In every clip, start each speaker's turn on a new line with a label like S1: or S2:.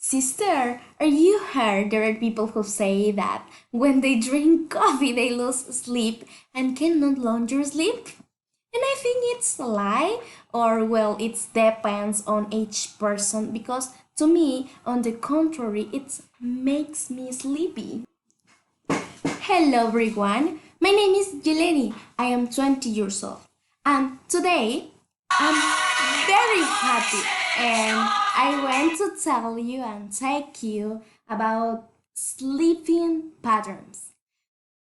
S1: Sister, are you heard there are people who say that when they drink coffee they lose sleep and can no longer sleep? And I think it's a lie, or well, it depends on each person because to me, on the contrary, it makes me sleepy. Hello everyone, my name is Yeleni. I am 20 years old, and today I'm very happy and I want to tell you and take you about sleeping patterns.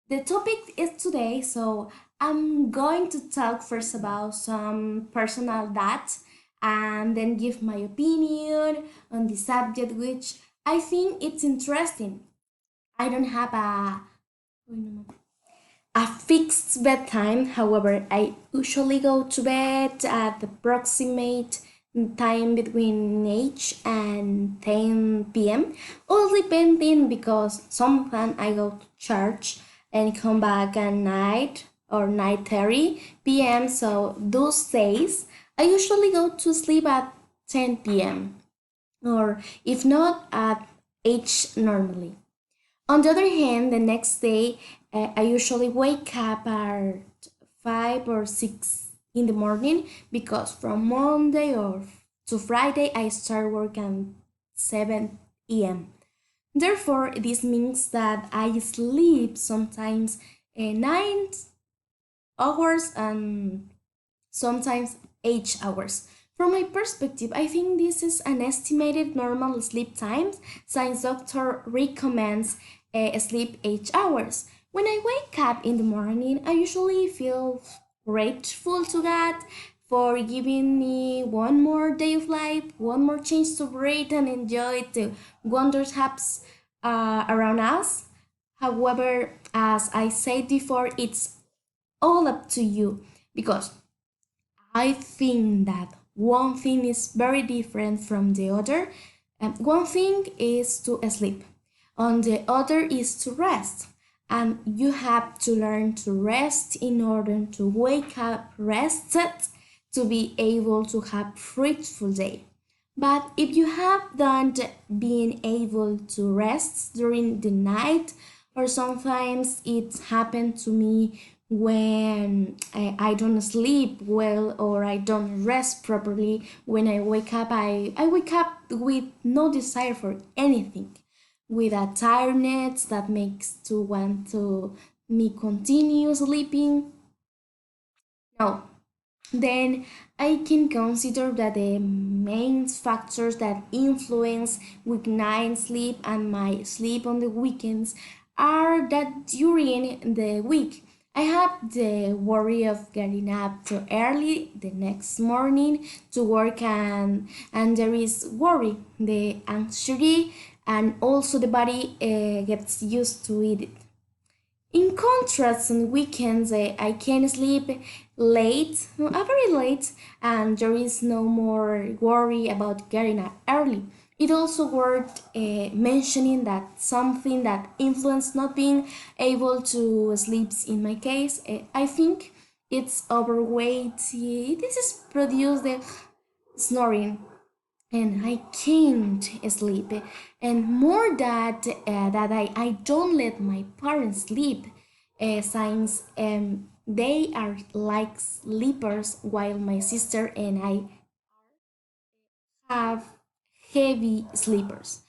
S1: The topic is today, so I'm going to talk first about some personal data and then give my opinion on the subject, which I think it's interesting. I don't have a fixed bedtime. However, I usually go to bed at the approximate time between 8 and 10 p.m. All depending because sometimes I go to church and come back at night or 9:30 p.m. So those days I usually go to sleep at 10 p.m. or if not at 8 normally. On the other hand, the next day, I usually wake up at 5 or 6 in the morning because from Monday or to Friday, I start work at 7 a.m. Therefore, this means that I sleep sometimes 9 hours and sometimes 8 hours. From my perspective, I think this is an estimated normal sleep time since doctor recommends sleep 8 hours. When I wake up in the morning, I usually feel grateful to God for giving me one more day of life, one more chance to breathe and enjoy the wonders haps around us. However, as I said before, it's all up to you because I think that one thing is very different from the other. One thing is to sleep, and the other is to rest. And you have to learn to rest in order to wake up rested to be able to have fruitful day. But if you have done being able to rest during the night, or sometimes it happened to me when I don't sleep well or I don't rest properly, when I wake up, I wake up with no desire for anything, with a tiredness that makes to want to me continue sleeping. No, then I can consider that the main factors that influence weeknight sleep and my sleep on the weekends are that during the week I have the worry of getting up too early the next morning to work, and there is worry, the anxiety, and also the body gets used to it. In contrast, on weekends, I can sleep late, very late, and there is no more worry about getting up early. It also worth mentioning that something that influenced not being able to sleep in my case, I think it's overweight. This is produced the snoring and I can't sleep. And more that I don't let my parents sleep, since they are like sleepers while my sister and I have heavy sleepers.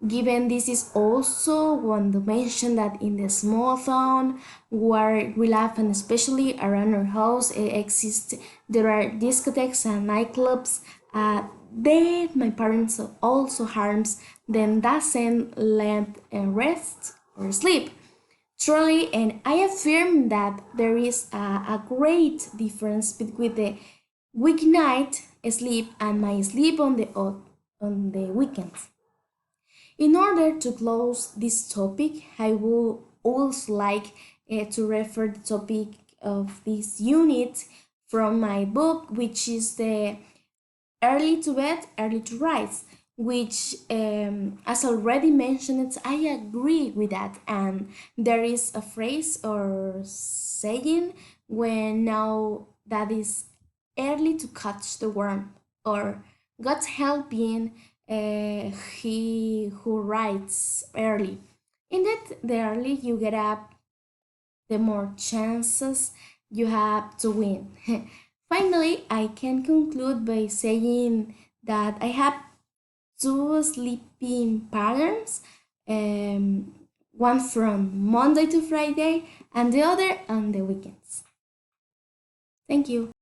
S1: Given this is also one to mention that in the small town where we live and especially around our house exist, there are discotheques and nightclubs. They my parents also harms them doesn't let rest or sleep. Truly, and I affirm that there is a great difference between the weeknight sleep and my sleep on the weekends. In order to close this topic, I would also like to refer the topic of this unit from my book, which is the Early to Bed, Early to Rise, which, as already mentioned, I agree with that. And there is a phrase or saying when now that is early to catch the worm, or God's helping he who writes early. Indeed, the early you get up, the more chances you have to win. Finally, I can conclude by saying that I have two sleeping patterns, one from Monday to Friday and the other on the weekends. Thank you.